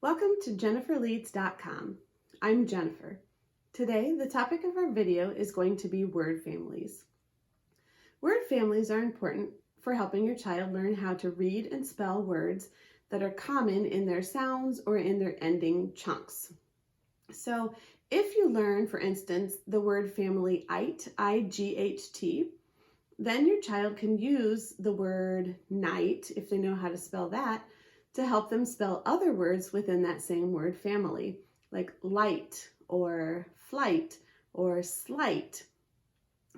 Welcome to JenniferLeads.com. I'm Jennifer. Today, the topic of our video is going to be word families. Word families are important for helping your child learn how to read and spell words that are common in their sounds or in their ending chunks. So if you learn, for instance, the word family ite, I-G-H-T, then your child can use the word night, if they know how to spell that, to help them spell other words within that same word family, like light or flight or slight.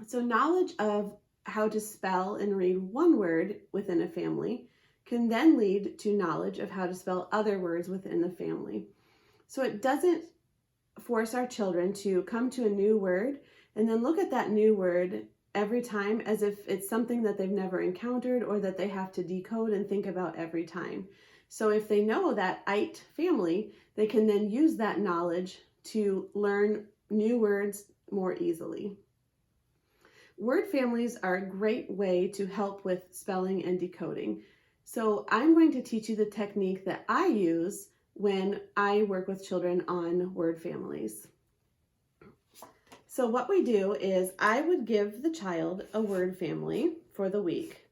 So knowledge of how to spell and read one word within a family can then lead to knowledge of how to spell other words within the family. So it doesn't force our children to come to a new word and then look at that new word every time as if it's something that they've never encountered or that they have to decode and think about every time. So if they know that ite family, they can then use that knowledge to learn new words more easily. Word families are a great way to help with spelling and decoding. So I'm going to teach you the technique that I use when I work with children on word families. So what we do is I would give the child a word family for the week.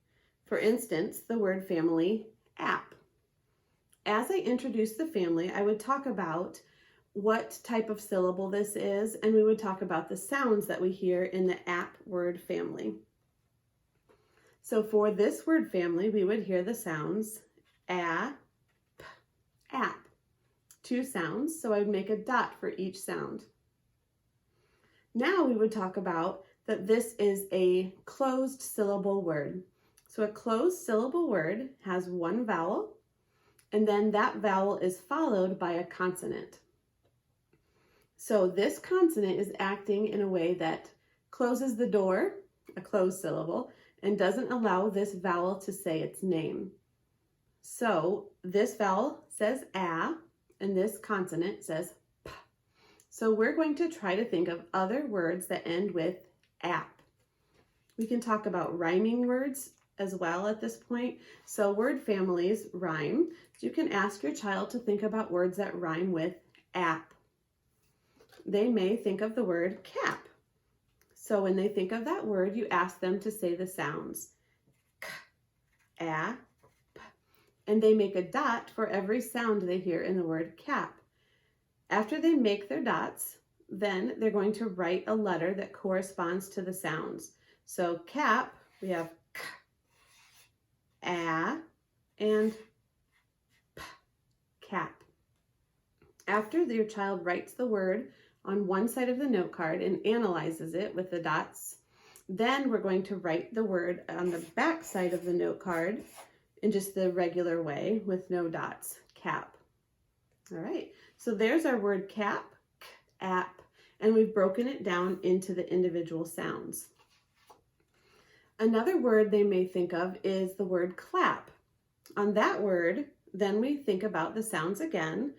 For instance, the word family app. As I introduce the family, I would talk about what type of syllable this is, and we would talk about the sounds that we hear in the app word family. So for this word family, we would hear the sounds a, p, app. Two sounds, so I would make a dot for each sound. Now we would talk about that this is a closed syllable word. So a closed syllable word has one vowel, and then that vowel is followed by a consonant. So this consonant is acting in a way that closes the door, a closed syllable, and doesn't allow this vowel to say its name. So this vowel says a, and this consonant says p. So we're going to try to think of other words that end with app. We can talk about rhyming words as well at this point. So word families rhyme. So you can ask your child to think about words that rhyme with app. They may think of the word cap. So when they think of that word, you ask them to say the sounds k, a, p, and they make a dot for every sound they hear in the word cap. After they make their dots, then they're going to write a letter that corresponds to the sounds. So cap, we have k, a, and p, cap. After your child writes the word on one side of the note card and analyzes it with the dots, then we're going to write the word on the back side of the note card in just the regular way with no dots, cap. All right, so there's our word cap, k, app, and we've broken it down into the individual sounds. Another word they may think of is the word clap. On that word, then we think about the sounds again.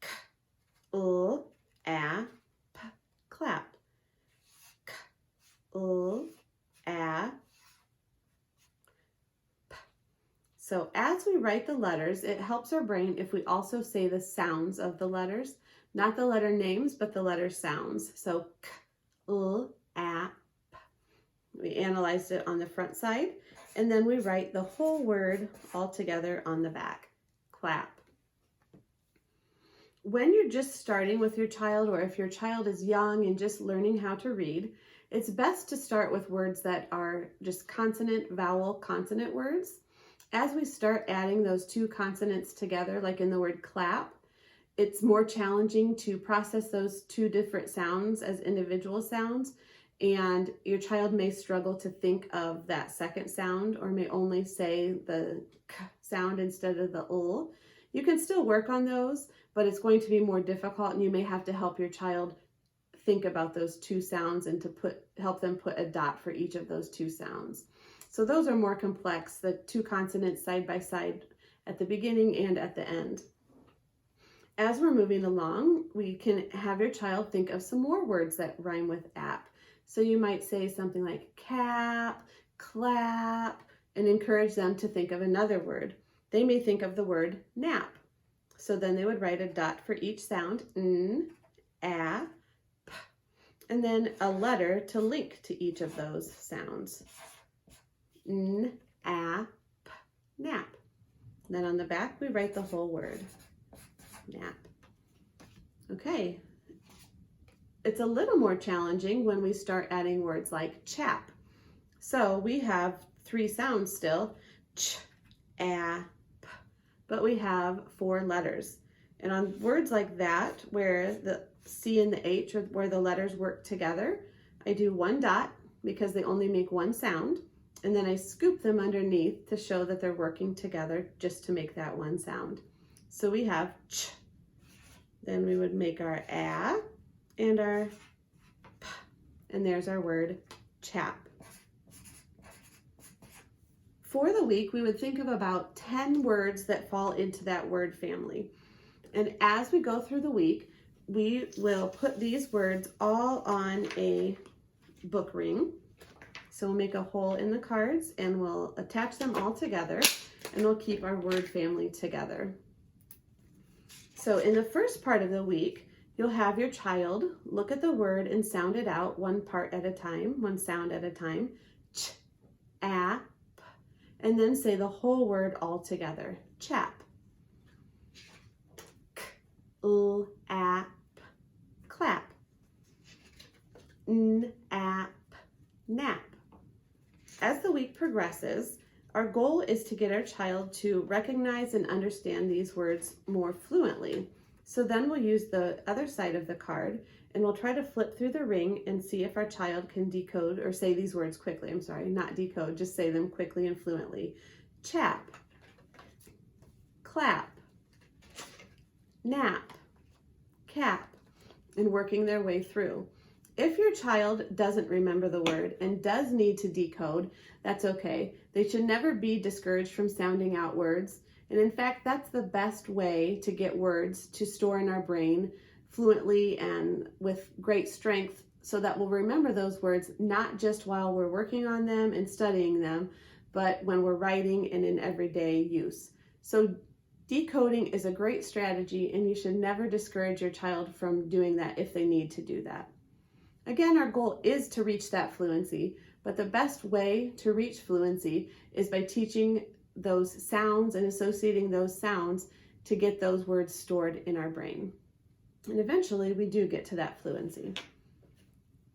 K, l, a, p, clap. K, l, a, p. So as we write the letters, it helps our brain if we also say the sounds of the letters, not the letter names, but the letter sounds. So k, l, a, p. We analyzed it on the front side, and then we write the whole word all together on the back, clap. When you're just starting with your child, or if your child is young and just learning how to read, it's best to start with words that are just consonant, vowel, consonant words. As we start adding those two consonants together, like in the word clap, it's more challenging to process those two different sounds as individual sounds, and your child may struggle to think of that second sound or may only say the k sound instead of the l. You can still work on those, but it's going to be more difficult, and you may have to help your child think about those two sounds and to help them put a dot for each of those two sounds. So those are more complex, the two consonants side by side at the beginning and at the end. As we're moving along, we can have your child think of some more words that rhyme with app. So you might say something like cap, clap, and encourage them to think of another word. They may think of the word nap. So So then they would write a dot for each sound, n, a, p, and then a letter to link to each of those sounds. N, a, p, nap. Then on the back, we write the whole word, nap. Okay. It's a little more challenging when we start adding words like chap. So we have 3 sounds still, ch, a, p, but we have 4 letters. And on words like that, where the C and the H are where the letters work together, I do 1 dot because they only make 1 sound, and then I scoop them underneath to show that they're working together just to make that 1 sound. So we have ch, then we would make our a, and our p, and there's our word chap. For the week, we would think of about 10 words that fall into that word family. And as we go through the week, we will put these words all on a book ring. So we'll make a hole in the cards and we'll attach them all together, and we'll keep our word family together. So in the first part of the week, you'll have your child look at the word and sound it out 1 part at a time, 1 sound at a time, ch, a, p, and then say the whole word all together, chap. K, l, a, p, clap. N, a, p, nap. As the week progresses, our goal is to get our child to recognize and understand these words more fluently. So then we'll use the other side of the card and we'll try to flip through the ring and see if our child can decode or say these words quickly. I'm sorry, not decode, just say them quickly and fluently. Chap, clap, nap, cap, and working their way through. If your child doesn't remember the word and does need to decode, that's okay. They should never be discouraged from sounding out words. And in fact, that's the best way to get words to store in our brain fluently and with great strength, so that we'll remember those words not just while we're working on them and studying them, but when we're writing and in everyday use. So decoding is a great strategy, and you should never discourage your child from doing that if they need to do that. Again, our goal is to reach that fluency, but the best way to reach fluency is by teaching those sounds and associating those sounds to get those words stored in our brain. And eventually we do get to that fluency.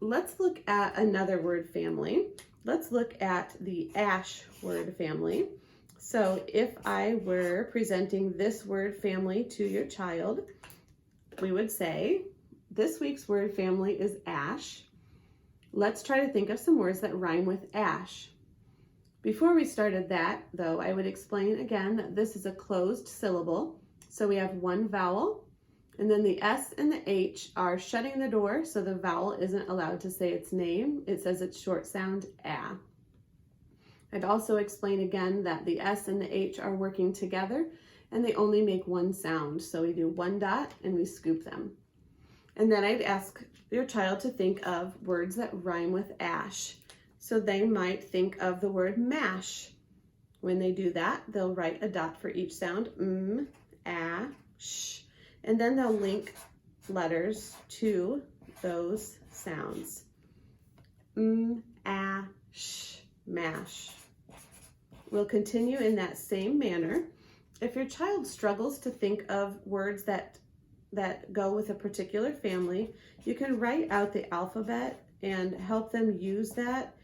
Let's look at another word family. Let's look at the ash word family. So if I were presenting this word family to your child, we would say, this week's word family is ash. Let's try to think of some words that rhyme with ash. Before we started that, though, I would explain again that this is a closed syllable. So we have 1 vowel, and then the S and the H are shutting the door, so the vowel isn't allowed to say its name. It says its short sound, a. I'd also explain again that the S and the H are working together, and they only make 1 sound. So we do 1 dot and we scoop them. And then I'd ask your child to think of words that rhyme with ash. So they might think of the word mash. When they do that, they'll write a dot for each sound, a, sh, and then they'll link letters to those sounds. A, sh, mash. We'll continue in that same manner. If your child struggles to think of words that go with a particular family, you can write out the alphabet and help them use that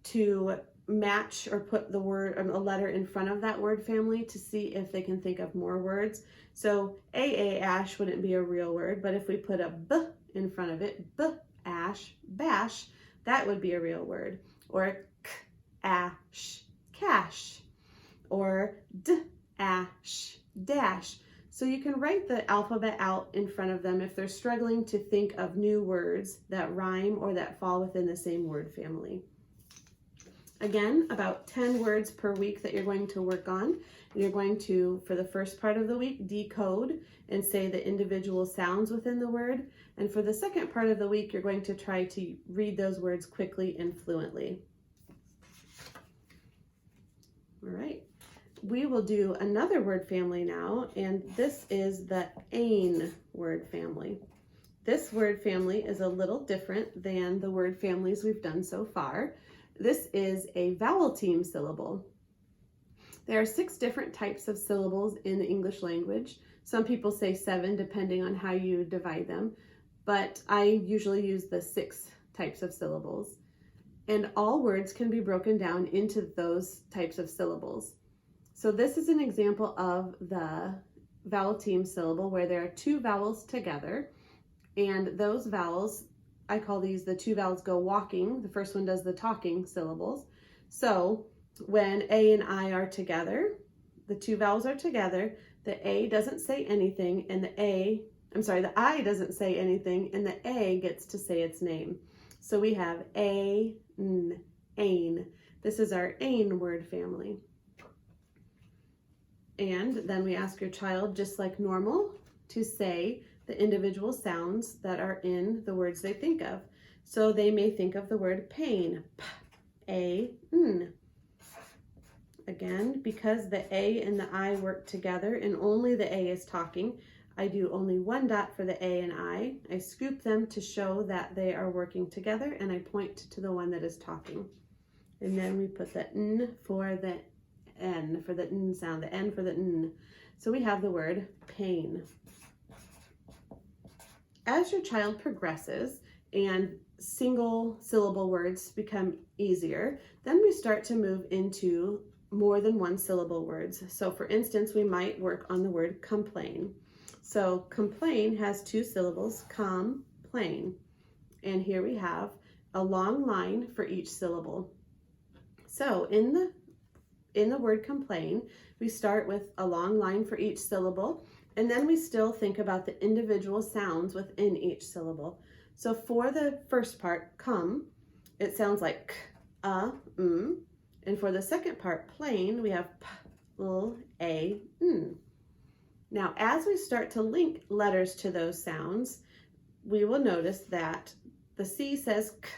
to match or put the word, a letter in front of that word family to see if they can think of more words. So ash wouldn't be a real word, but if we put a b in front of it, ash, bash, that would be a real word. Or ash, cash, or ash, dash. So you can write the alphabet out in front of them if they're struggling to think of new words that rhyme or that fall within the same word family. Again, about 10 words per week that you're going to work on. You're going to, for the first part of the week, decode and say the individual sounds within the word. And for the second part of the week, you're going to try to read those words quickly and fluently. All right. we will do another word family now, and this is the ain word family. This word family is a little different than the word families we've done so far. This is a vowel team syllable. There are 6 different types of syllables in the English language. Some people say 7 depending on how you divide them, but I usually use the 6 types of syllables. And all words can be broken down into those types of syllables. So this is an example of the vowel team syllable where there are 2 vowels together, and those vowels, I call these the 2 vowels go walking. The first one does the talking syllables. So when A and I are together, the 2 vowels are together, the A doesn't say anything and the I doesn't say anything and the A gets to say its name. So we have A, N, ain. This is our ain word family. And then we ask your child, just like normal, to say the individual sounds that are in the words they think of. So they may think of the word pain, p, a, n. Again, because the A and the I work together and only the A is talking, I do only 1 dot for the A and I. I scoop them to show that they are working together, and I point to the one that is talking. And then we put the N for the N, for the N sound, the N for the N. So we have the word pain. As your child progresses and single syllable words become easier, then we start to move into more than 1 syllable words. So for instance, we might work on the word complain. So complain has 2 syllables, complain. And here we have a long line for each syllable. So in the word complain, we start with a long line for each syllable, and then we still think about the individual sounds within each syllable. So for the first part, come, it sounds like k, and for the second part, plain, we have p, l, a, n. Now, as we start to link letters to those sounds, we will notice that the C says k,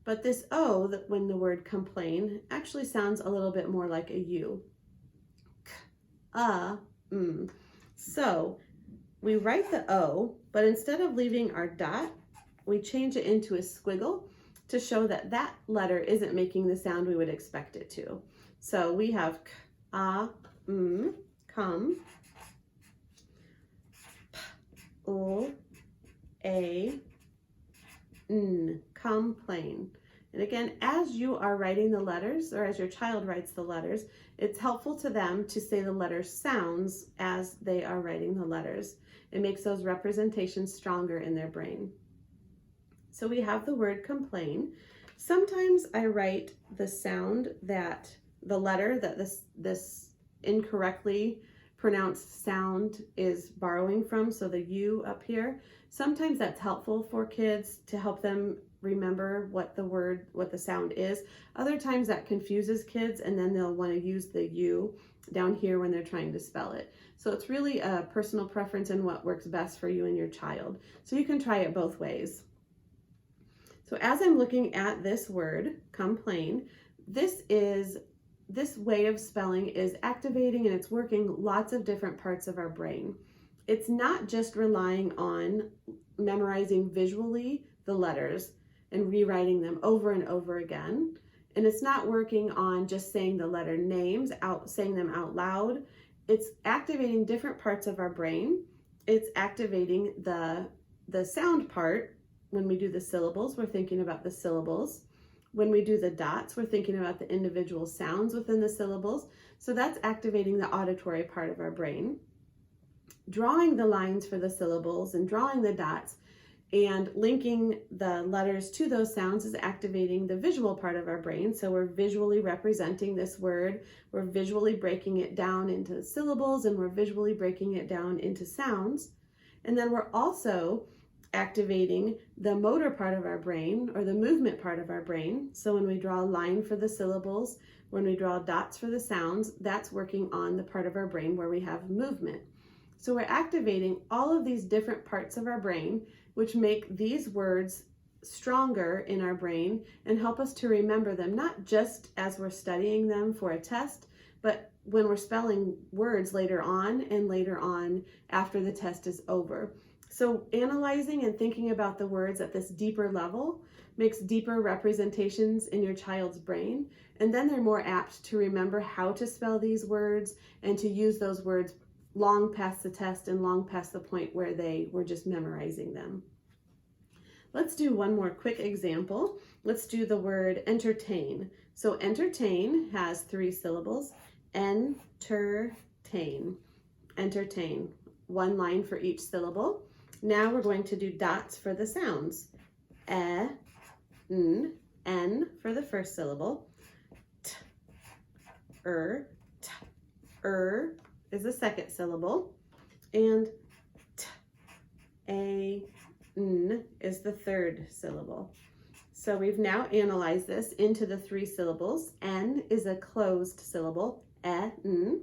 but this O, that when the word complain, actually sounds a little bit more like a U. K, So we write the O, but instead of leaving our dot, we change it into a squiggle to show that that letter isn't making the sound we would expect it to. So we have k, come, p, l, a, n, complain. And again, as you are writing the letters, or as your child writes the letters, it's helpful to them to say the letter sounds as they are writing the letters. It makes those representations stronger in their brain. So we have the word complain. Sometimes I write the sound that the letter that this incorrectly pronounced sound is borrowing from, so the U up here. Sometimes that's helpful for kids to help them remember what the sound is. Other times that confuses kids, and then they'll want to use the U down here when they're trying to spell it. So it's really a personal preference and what works best for you and your child. So you can try it both ways. So as I'm looking at this word, complain, this way of spelling is activating and it's working lots of different parts of our brain. It's not just relying on memorizing visually the letters and rewriting them over and over again. And it's not working on just saying the letter names, saying them out loud. It's activating different parts of our brain. It's activating the sound part. When we do the syllables, we're thinking about the syllables. When we do the dots, we're thinking about the individual sounds within the syllables. So that's activating the auditory part of our brain. Drawing the lines for the syllables and drawing the dots and linking the letters to those sounds is activating the visual part of our brain. So we're visually representing this word, we're visually breaking it down into syllables, and we're visually breaking it down into sounds. And then we're also activating the motor part of our brain, or the movement part of our brain. So when we draw a line for the syllables, when we draw dots for the sounds, that's working on the part of our brain where we have movement. So we're activating all of these different parts of our brain, which make these words stronger in our brain and help us to remember them, not just as we're studying them for a test, but when we're spelling words later on and later on after the test is over. So analyzing and thinking about the words at this deeper level makes deeper representations in your child's brain, and then they're more apt to remember how to spell these words and to use those words long past the test and long past the point where they were just memorizing them. Let's do one more quick example. Let's do the word entertain. So entertain has 3 syllables. Entertain. Entertain. 1 line for each syllable. Now we're going to do dots for the sounds. E, N for the first syllable. T, t. Is the second syllable. And t, a, n is the third syllable. So we've now analyzed this into the 3 syllables. N is a closed syllable. N.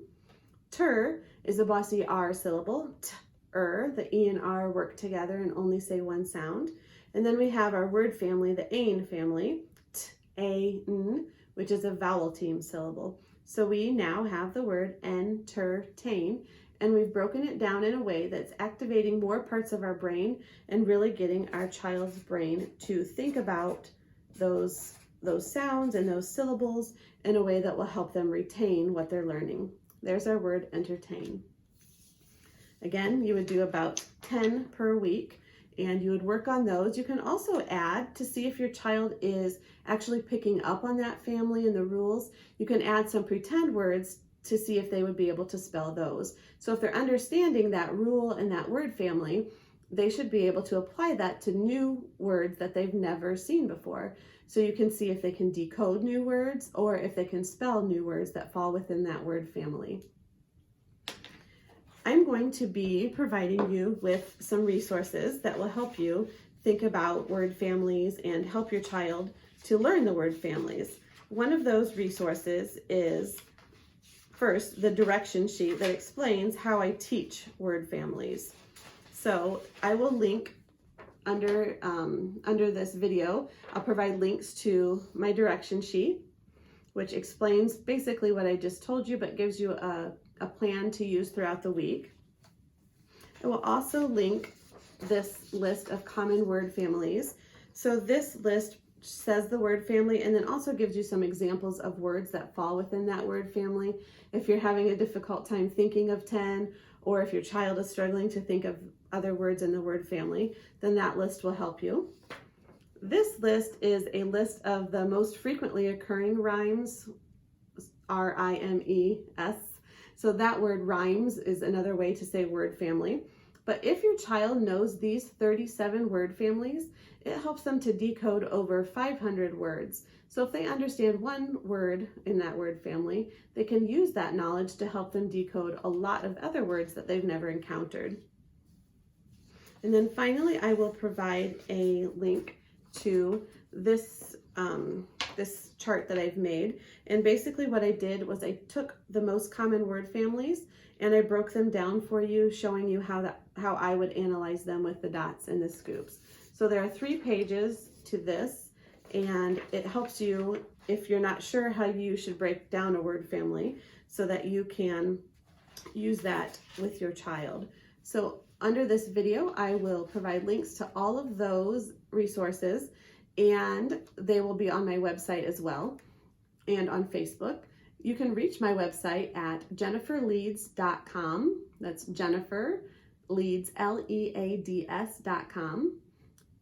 Ter is a bossy R syllable. T, the E and R work together and only say one sound. And then we have our word family, the ain family, t, a, n, which is a vowel team syllable. So we now have the word entertain, and we've broken it down in a way that's activating more parts of our brain and really getting our child's brain to think about those sounds and those syllables in a way that will help them retain what they're learning. There's our word entertain. Again, you would do about 10 per week, and you would work on those. You can also add to see if your child is actually picking up on that family and the rules. You can add some pretend words to see if they would be able to spell those. So if they're understanding that rule and that word family, they should be able to apply that to new words that they've never seen before. So you can see if they can decode new words or if they can spell new words that fall within that word family. I'm going to be providing you with some resources that will help you think about word families and help your child to learn the word families. One of those resources is, first, the direction sheet that explains how I teach word families. So I will link under this video. I'll provide links to my direction sheet, which explains basically what I just told you, but gives you a plan to use throughout the week. I will also link this list of common word families. So this list says the word family and then also gives you some examples of words that fall within that word family. If you're having a difficult time thinking of 10, or if your child is struggling to think of other words in the word family, then that list will help you. This list is a list of the most frequently occurring rhymes, R-I-M-E-S. So that word rhymes is another way to say word family. But if your child knows these 37 word families, it helps them to decode over 500 words. So if they understand one word in that word family, they can use that knowledge to help them decode a lot of other words that they've never encountered. And then finally, I will provide a link to this this chart that I've made. And basically what I did was I took the most common word families and I broke them down for you, showing you how I would analyze them with the dots and the scoops. So there are 3 pages to this, and it helps you if you're not sure how you should break down a word family so that you can use that with your child. So under this video, I will provide links to all of those resources, and they will be on my website as well and on Facebook. You can reach my website at jenniferleads.com. That's Jennifer Leads, Leads.com.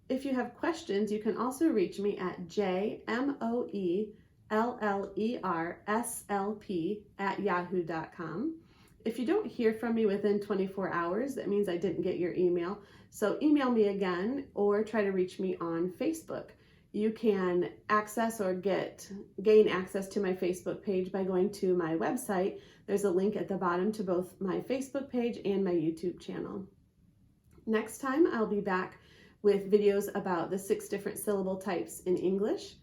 If you have questions, you can also reach me at jmoellerslp@yahoo.com. If you don't hear from me within 24 hours, that means I didn't get your email. So email me again or try to reach me on Facebook. You can access or gain access to my Facebook page by going to my website. There's a link at the bottom to both my Facebook page and my YouTube channel. Next time, I'll be back with videos about the 6 different syllable types in English,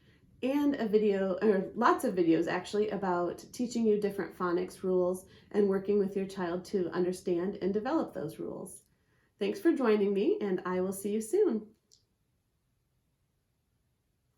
and a video, or lots of videos actually, about teaching you different phonics rules and working with your child to understand and develop those rules. Thanks for joining me, and I will see you soon.